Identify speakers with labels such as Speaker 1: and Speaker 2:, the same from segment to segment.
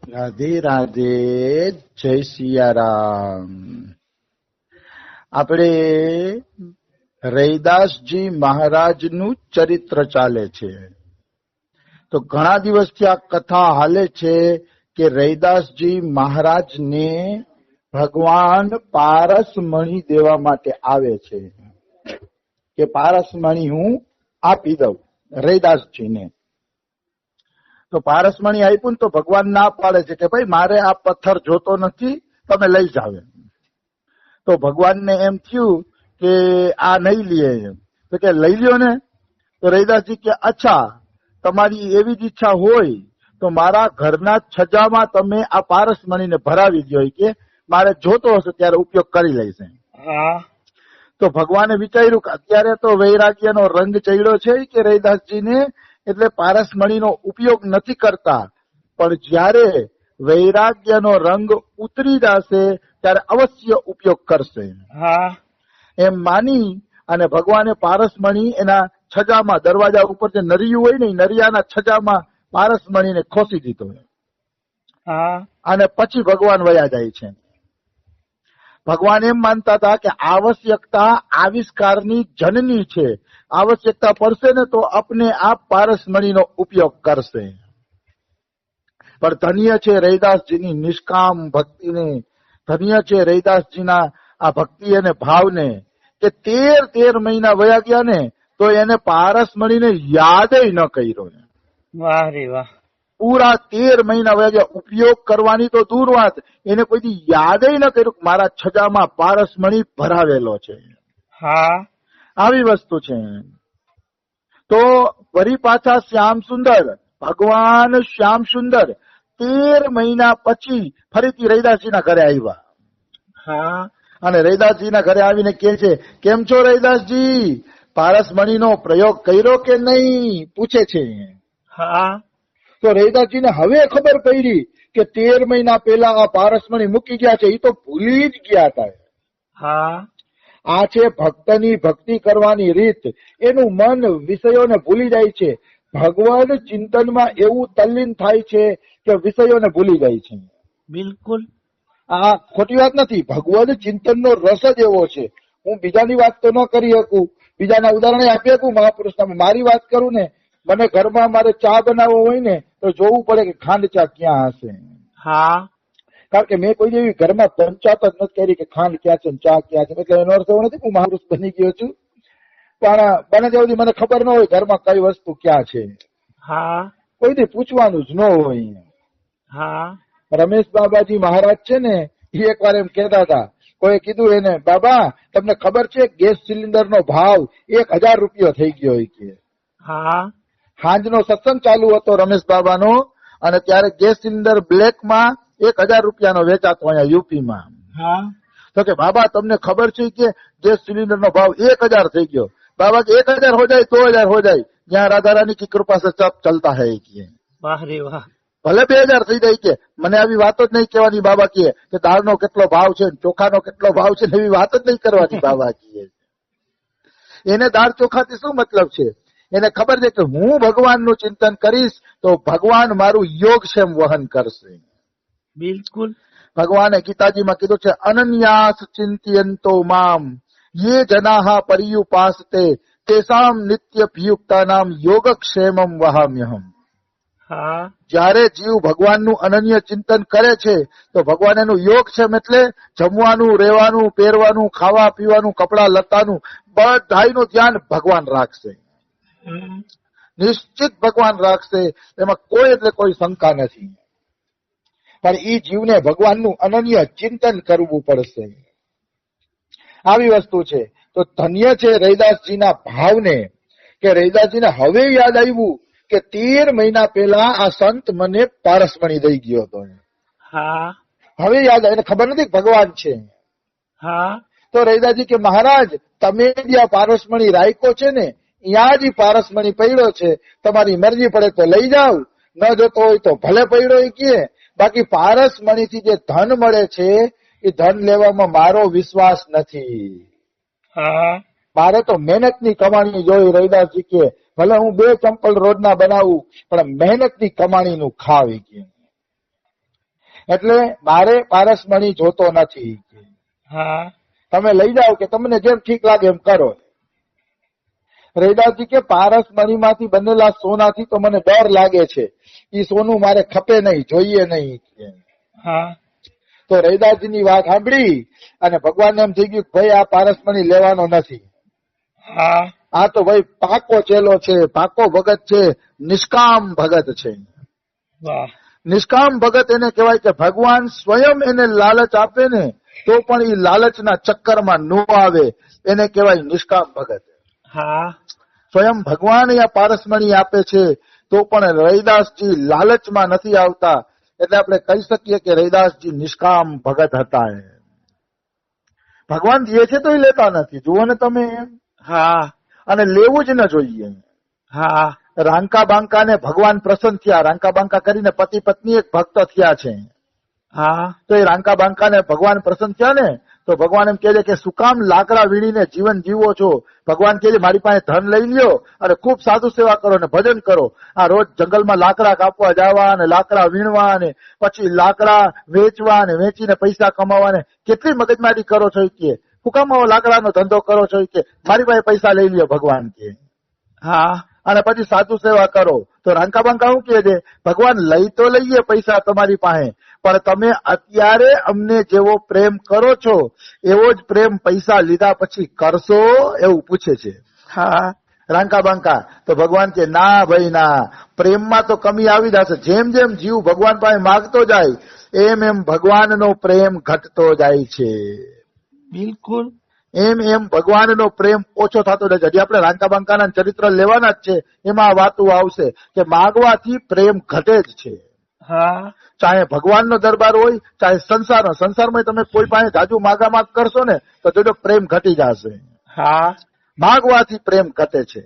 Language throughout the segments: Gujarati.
Speaker 1: રાધે રાધે, જય સિયારામ. આપણે રૈદાસજી મહારાજનું ચરિત્ર ચાલે છે. તો ઘણા દિવસથી આ કથા હાલે છે કે રૈદાસજી મહારાજને ભગવાન પારસમણી દેવા માટે આવે છે કે પારસમણી હું આપી દઉં રૈદાસજીને. તો પારસમણી આપ્યું ને તો ભગવાન ના પાડે છે કે ભાઈ મારે આ પથ્થર જોતો નથી, તમે લઈ જાવ. તો ભગવાનને એમ થયું કે આ નહીં લે એમ. તો કે લઈ લ્યો ને. તો રૈદાસજી કે અચ્છા તમારી એવી જ ઈચ્છા હોય તો મારા ઘરના છજામાં તમે આ પારસમણીને ભરાવી દો કે મારે જોતો હશે ત્યારે ઉપયોગ કરી લઈશ. તો ભગવાને વિચાર્યું કે અત્યારે તો વૈરાગ્યનો રંગ ચડ્યો છે કે રૈદાસજીને, એટલે પારસમણીનો ઉપયોગ નથી કરતા, પણ જ્યારે વૈરાગ્યનો રંગ ઉતરી જશે ત્યારે અવશ્ય ઉપયોગ કરશે. એમ માની અને ભગવાને પારસમણી એના છજામાં, દરવાજા ઉપર જે નરિયું હોય ને નરિયાના છજામાં પારસમણીને ખોસી દીધો. અને પછી ભગવાન વયા જાય છે. ભગવાન એમ માનતા હતા કે આવશ્યકતા આવિષ્કારની જનની છે, આવશ્યકતા પડશે ને તો આપને આપ પારસમણીનો ઉપયોગ કરશે. પણ ધન્ય છે રૈદાસજીની નિષ્કામ ભક્તિને, ધન્ય છે રૈદાસજીના આ ભક્તિ અને ભાવને કે 13 મહિના વયા ગયા ને તો એને પારસમણીને યાદ ન કર્યો.
Speaker 2: વાહ રે વાહ.
Speaker 1: પૂરા 13 મહિના વયા ગયા, ઉપયોગ કરવાની તો દૂર વાત, એને કોઈ યાદ ન કર્યું મારા છજામાં પારસમણી ભરાવેલો છે. આવી વસ્તુ છે. તો વળી પાછા શ્યામ સુંદર, ભગવાન શ્યામ સુંદર 13 મહિના પછી ફરીથી રૈદાસજીના ઘરે આવ્યા. અને રૈદાસજીના ઘરે આવીને કે છે કેમ છો રૈદાસજી, પારસમણીનો પ્રયોગ કર્યો કે નહીં, પૂછે છે. તો રૈદાસજીને હવે ખબર પડી કે 13 મહિના પહેલા આ પારસમણી મૂકી ગયા છે, એ તો ભૂલી જ ગયા હતા. આ છે ભક્તની ભક્તિ કરવાની રીત. એનું મન વિષયોને ભૂલી જાય છે. ભગવાન ચિંતનમાં એવું તલ્લીન થાય છે કે વિષયોને ભૂલી જાય છે.
Speaker 2: બિલકુલ
Speaker 1: આ ખોટી વાત નથી. ભગવાન ચિંતનનો રસ જ એવો છે. હું બીજાની વાત તો ન કરી શકું, બીજાના ઉદાહરણ આપી શકું મહાપુરુષના. મારી વાત કરું ને, મને ઘરમાં મારે ચા બનાવવો હોય ને તો જોવું પડે કે ખાંડ ચા ક્યાં હશે. કારણ કે મેં કોઈ એવી ઘરમાં પંચાયત જ નથી કરી કે ખાંડ ક્યાં છે ચા ક્યાં છે. એટલે એનો અર્થ એવો નથી હું મહાપુરુષ બની ગયો છું, પણ બને ત્યાં સુધી મને ખબર ન હોય ઘરમાં કઈ વસ્તુ ક્યાં છે. કોઈથી પૂછવાનું જ ન હોય. રમેશ બાબાજી મહારાજ છે ને, એ એકવાર એમ કહેતા હતા, કોઈ કીધું એને બાબા તમને ખબર છે ગેસ સિલિન્ડર નો ભાવ 1000 રૂપિયો થઈ ગયો કે. સાંજનો સત્સંગ ચાલુ હતો રમેશ બાબાનો, અને ત્યારે ગેસ સિલિન્ડર બ્લેકમાં 1000 રૂપિયાનો વેચાતો અહીંયા યુપીમાં. તો કે બાબા તમને ખબર છે કે ગેસ સિલિન્ડર નો ભાવ 1000 થઈ ગયો. बाबा के 1000 हो जाए 2000 हो जाए, यहाँ राधा रानी की कृपा से सब चलता है.
Speaker 2: वाह रे वाह.
Speaker 1: ભલે 2000 થઈ જાય કે મને આવી વાતો જ નહીં કહેવાની. બાબા કહે કે દાળનો કેટલો ભાવ છે, ચોખાનો કેટલો ભાવ છે, એવી વાત જ નહીં કરવાની. બાબા કહે એને દાળ ચોખાથી શું મતલબ છે? એને ખબર છે કે હું ભગવાનનું ચિંતન કરીશ તો ભગવાન મારું યોગક્ષેમ વહન કરશે.
Speaker 2: બિલકુલ.
Speaker 1: ભગવાને ગીતાજીમાં કીધું છે અનન્યાસ ચિંતયંતો મામ ये जनाः पर्युपासते तेषाम नित्यभियुक्तानाम योगक्षेमम वहाम्यहम. જયારે જીવ ભગવાનનું અનન્ય ચિંતન કરે છે તો ભગવાન એનું યોગક્ષેમ એટલે જમવાનું, રહેવાનું, પહેરવાનું, ખાવા પીવાનું, કપડા લતાનું બધાનું ધ્યાન ભગવાન રાખશે. નિશ્ચિત ભગવાન રાખશે, એમાં કોઈ એટલે કોઈ શંકા નથી. પણ એ જીવને ભગવાનનું અનન્ય ચિંતન કરવું પડશે. આવી વસ્તુ છે. તો ધન્ય છે રૈદાસજીના ભાવને કે રૈદાસજીને હવે યાદ આવ્યું કે 13 મહિના પહેલા આ સંત મને પારસમણી દઈ ગયો હતો. હવે યાદ આવે, એને ખબર નથી ભગવાન છે. તો રૈદાસજી કે મહારાજ તમે જ્યાં પારસમણી રાખ્યો છે ને ત્યાં જ પારસમણી પડ્યો છે, તમારી મરજી પડે તો લઈ જાવ, ન જોતો હોય તો ભલે પડ્યો કે. બાકી પારસમણીથી જે ધન મળે છે એ ધન લેવામાં મારો વિશ્વાસ નથી. મારે તો મહેનતની કમાણી જોઈ. રૈદાસજી કે ભલે હું 2 ચંપલ રોજના બનાવું પણ મહેનતની કમાણીનું ખાવી કે. એટલે મારે પારસમણી જોતો નથી.
Speaker 2: હા
Speaker 1: તમે લઈ જાઓ કે તમને જેમ ઠીક લાગે એમ કરો. રૈદાસજી કે પારસમણીમાંથી બનેલા સોનાથી તો મને ડર લાગે છે, એ સોનું મારે ખપે નહીં, જોઈએ નહીં.
Speaker 2: હા
Speaker 1: તો રૈદાસજીની વાત સાંભળી અને ભગવાનને એમ થઈ ગયું ભાઈ આ પારસમણી લેવાનો નથી.
Speaker 2: હા
Speaker 1: આ તો ભાઈ પાકો ચેલો છે, પાકો ભગત છે, નિષ્કામ ભગત છે.
Speaker 2: વાહ
Speaker 1: નિષ્કામ ભગત એને કહેવાય કે ભગવાન સ્વયં એને લાલચ આપે ને તો પણ એ લાલચના ચક્કરમાં ન આવે, એને કહેવાય નિષ્કામ ભગત.
Speaker 2: હા
Speaker 1: સ્વયં ભગવાન આ પારસમણી આપે છે તો પણ રૈદાસજી લાલચમાં નથી આવતા, એટલે આપણે કહી શકીએ કે રૈદાસજી નિષ્કામ ભગત હતા. ભગવાન દે છે તો એ લેતા નથી, જુઓ ને તમે.
Speaker 2: હા
Speaker 1: અને લેવું જ ન જોઈએ.
Speaker 2: હા
Speaker 1: રાંકા બાંકાને ભગવાન પ્રસન્ન થયા, રાંકા બાંકા કરીને પતિ પત્ની એક ભક્ત થયા છે.
Speaker 2: હા
Speaker 1: તો એ રાંકા બાંકાને ભગવાન પ્રસન્ન થયા ને તો ભગવાન એમ કહે છે કે શું કામ લાકડા વીણીને જીવન જીવો છો? ભગવાન કહે છે મારી પાસે ધન લઈ લ્યો અને ખૂબ સાધુ સેવા કરો ને ભજન કરો. આ રોજ જંગલમાં લાકડા કાપવા જવા અને લાકડા વીણવા અને પછી લાકડા વેચવા અને વેચીને પૈસા કમાવા ને કેટલી મગજમારી કરો છો કે શું કામ આવો લાકડાનો ધંધો કરો છો કે મારી પાસે પૈસા લઈ લ્યો ભગવાન કે.
Speaker 2: હા
Speaker 1: અને પછી સાધુ સેવા કરો. તો રાંકા બાંકા શું કહે છે ભગવાન લઈ તો લઈએ પૈસા તમારી પાસે, પણ તમે અત્યારે અમને જેવો પ્રેમ કરો છો એવો જ પ્રેમ પૈસા લીધા પછી કરશો, એવું પૂછે છે.
Speaker 2: હા
Speaker 1: રાંકા બાંકા. તો ભગવાન કે ના ભાઈ ના, પ્રેમમાં તો કમી આવી જશે. જેમ જેમ જીવ ભગવાન પાસે માગતો જાય એમ એમ ભગવાનનો પ્રેમ ઘટતો જાય છે.
Speaker 2: બિલકુલ.
Speaker 1: એમ એમ ભગવાનનો પ્રેમ ઓછો થતો જાય છે. હજી આપણે રાંકા બાંકાના ચરિત્ર લેવાના જ છે, એમાં આ વાતો આવશે કે માગવાથી પ્રેમ ઘટે જ છે.
Speaker 2: હા
Speaker 1: ચાહે ભગવાનનો દરબાર હોય ચાહે સંસારનો. સંસારમાં તમે કોઈ પાસે જાજુ માગામાગ કરશો ને તો જોજો પ્રેમ ઘટી જશે.
Speaker 2: હા
Speaker 1: માગવાથી પ્રેમ ઘટે છે.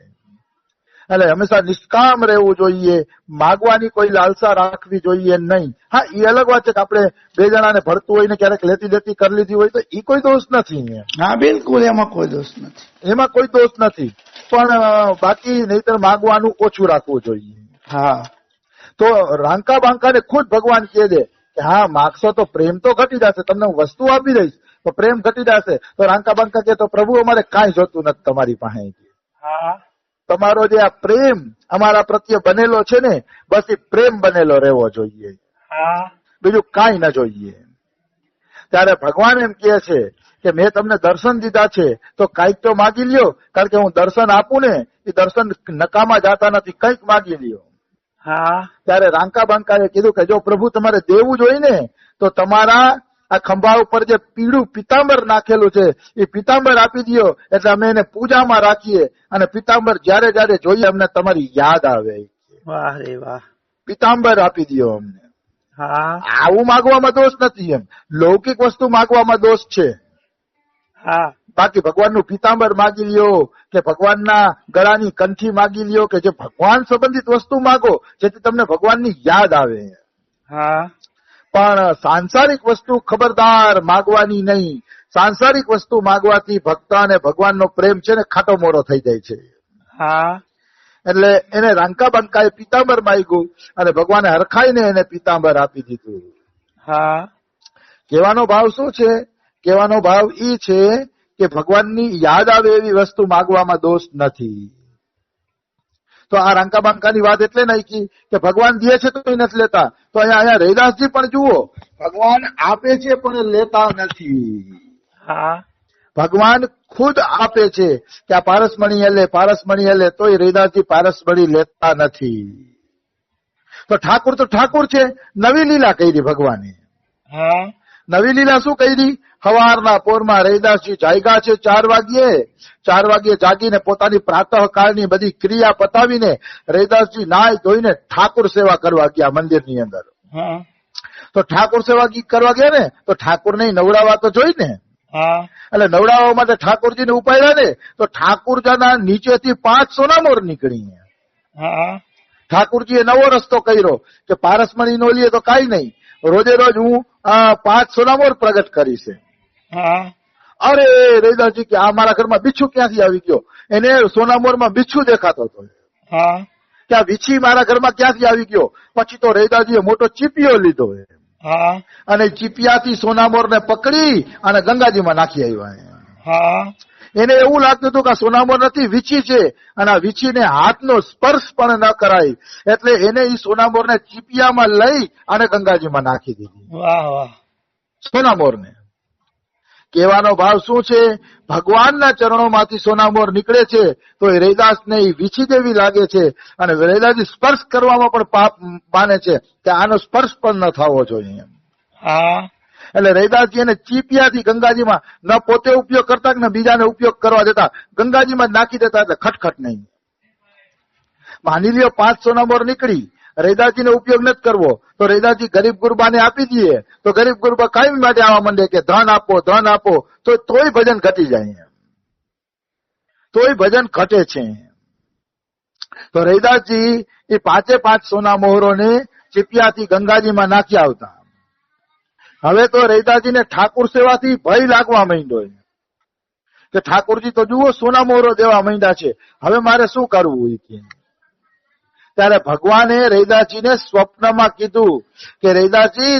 Speaker 1: એટલે હંમેશા નિષ્કામ રહેવું જોઈએ, માગવાની કોઈ લાલસા રાખવી જોઈએ નહીં. હા એ અલગ વાત છે કે આપણે બે જણાને ભળતું હોય ને ક્યારેક લેતી દેતી કરી લીધી હોય તો એ કોઈ દોષ નથી.
Speaker 2: હા બિલકુલ, એમાં કોઈ દોષ નથી.
Speaker 1: એમાં કોઈ દોષ નથી, પણ બાકી નહીતર માગવાનું ઓછું રાખવું જોઈએ.
Speaker 2: હા
Speaker 1: તો રાંકા બાંકાને ખુદ ભગવાન કહે છે કે હા માગશો તો પ્રેમ તો ઘટી જશે, તમને હું વસ્તુ આપી દઈશ તો પ્રેમ ઘટી જશે. તો રાંકા બાંકા કહે તો પ્રભુ અમારે કાંઈ જોતું નથી તમારી પાસે.
Speaker 2: હા
Speaker 1: તમારો જે આ પ્રેમ અમારા પ્રત્યે બનેલો છે ને બસ એ પ્રેમ બનેલો રહેવો જોઈએ,
Speaker 2: હા
Speaker 1: બીજું કાંઈ ન જોઈએ. ત્યારે ભગવાન એમ કહે છે કે મેં તમને દર્શન દીધા છે તો કાંઈક તો માગી લ્યો, કારણ કે હું દર્શન આપું ને એ દર્શન નકામા જાતા નથી, કંઈક માગી લ્યો.
Speaker 2: હા
Speaker 1: ત્યારે રાંકા બાંકાએ કીધું કે જો પ્રભુ તમારે દેવું જ હોય ને તો તમારા આ ખંભા ઉપર જે પીળું પિતાંબર નાખેલું છે એ પિતાંબર આપી દો, એટલે અમે એને પૂજામાં રાખીએ અને પિતાંબર જયારે જયારે જોઈએ અમને તમારી યાદ આવે.
Speaker 2: વાહ રે વાહ.
Speaker 1: પિતાંબર આપી દો અમને.
Speaker 2: હા
Speaker 1: આવું માગવામાં દોષ નથી, એમ લૌકિક વસ્તુ માગવામાં દોષ છે.
Speaker 2: હા
Speaker 1: બાકી ભગવાનનું પિતાંબર માગી લ્યો કે ભગવાનના ગળાની કંઠી માગી લ્યો કે જે ભગવાન સંબંધિત વસ્તુ માગો જેથી તમને ભગવાનની યાદ આવે.
Speaker 2: હા
Speaker 1: પણ સાંસારિક વસ્તુ ખબરદાર માગવાની નહીં. સાંસારિક વસ્તુ માગવાથી ભક્ત અને ભગવાનનો પ્રેમ છે ને ખાટો મોડો થઈ જાય છે.
Speaker 2: હા
Speaker 1: એટલે એને રાંકા બાંકાએ પિતાંબર માંગ્યું અને ભગવાને હરખાઈને એને પિતાંબર આપી દીધું.
Speaker 2: હા
Speaker 1: કહેવાનો ભાવ શું છે? કહેવાનો ભાવ ઈ છે કે ભગવાનની યાદ આવે એવી વસ્તુ માગવામાં દોષ નથી. તો આ રાંકા બાંકાની વાત એટલે નાખી કે ભગવાન દે છે તો નથી લેતા. તો અહીંયા રૈદાસજી પણ જુઓ, ભગવાન આપે છે પણ લેતા નથી.
Speaker 2: હા
Speaker 1: ભગવાન ખુદ આપે છે કે આ પારસમણી લે તોય રૈદાસજી પારસમણી લેતા નથી. તો ઠાકુર છે, નવી લીલા કરી ભગવાને.
Speaker 2: હા
Speaker 1: નવી લીલા શું કરી? સવારના પોરમાં રૈદાસજી જાગ્યા છે 4 વાગ્યે જાગીને પોતાની પ્રાતઃકાળની બધી ક્રિયા પતાવીને રૈદાસજી નાઈ ધોઈને ઠાકુર સેવા કરવા ગયા મંદિરની અંદર.
Speaker 2: હા
Speaker 1: તો ઠાકુર સેવા કરવા ગયા ને તો ઠાકુરને નવડાવવા તો જોઈ ને.
Speaker 2: હા
Speaker 1: એટલે નવડાવવા માટે ઠાકોરજીને ઉપાડ્યા ને તો ઠાકુરજાના નીચેથી 5 સોનામોર નીકળી.
Speaker 2: હા
Speaker 1: ઠાકુરજીએ નવો રસ્તો કર્યો કે પારસમણી નો લીએ તો કાંઈ નહીં, રોજે રોજ હું 5 સોનામોર પ્રગટ કરીશ.
Speaker 2: હા
Speaker 1: અરે રૈદાસજી કે આ મારા ઘરમાં બીછું ક્યાંથી આવી ગયો? એને સોનામોરમાં બીછું દેખાતો હતો.
Speaker 2: હા
Speaker 1: કે આ વીછી મારા ઘરમાં ક્યાંથી આવી ગયો? પછી તો રૈદાસજીએ મોટો ચીપિયો લીધો.
Speaker 2: હા
Speaker 1: અને ચીપિયાથી સોનામોરને પકડી અને ગંગાજીમાં નાખી આવ્યા.
Speaker 2: હા
Speaker 1: એને એવું લાગતું હતું કે આ સોનામોર નથી, વીછી છે, અને આ વીછીને હાથનો સ્પર્શ પણ ન કરાય, એટલે એને ઈ સોનામોરને ચીપિયામાં લઈ અને ગંગાજીમાં નાખી દીધી.
Speaker 2: વાહ વાહ
Speaker 1: સોનામોરને કહેવાનો ભાવ શું છે? ભગવાનના ચરણોમાંથી સોનામોર નીકળે છે તો એ રૈદાસને ઈ વીછી જેવી લાગે છે, અને રૈદાસજી સ્પર્શ કરવામાં પણ પાપ માને છે કે આનો સ્પર્શ પણ ન થવો જોઈએ.
Speaker 2: હા
Speaker 1: એટલે રૈદાસજી એને ચીપિયાથી ગંગાજીમાં ન પોતે ઉપયોગ કરતા કે ન બીજાને ઉપયોગ કરવા દેતા, ગંગાજીમાં જ નાખી દેતા, એટલે ખટખટ નહીં. માની લ્યો 5 સોનામોર નીકળી, રૈદાસજીને ઉપયોગ નથી કરવો તો રૈદાસજી ગરીબ ગુરબાને આપી દઈએ તો ગરીબ ગુરબા કાયમ માટે આવવા માંડે કે ધન આપો ધન આપો, તો તોય ભજન ઘટી જાય, તોય ભજન ઘટે છે. તો રૈદાસજી એ 5 સોનામોહરોને ચીપિયાથી ગંગાજીમાં નાખી આવતા. હવે તો રૈદાસજીને ઠાકુર સેવાથી ભય લાગવા માંડ્યો કે ઠાકોરજી તો જુઓ સોનામોહરો દેવા માંડ્યા છે, હવે મારે શું કરવું? ત્યારે ભગવાને રૈદાસજીને સ્વપ્નમાં કીધું કે રૈદાસજી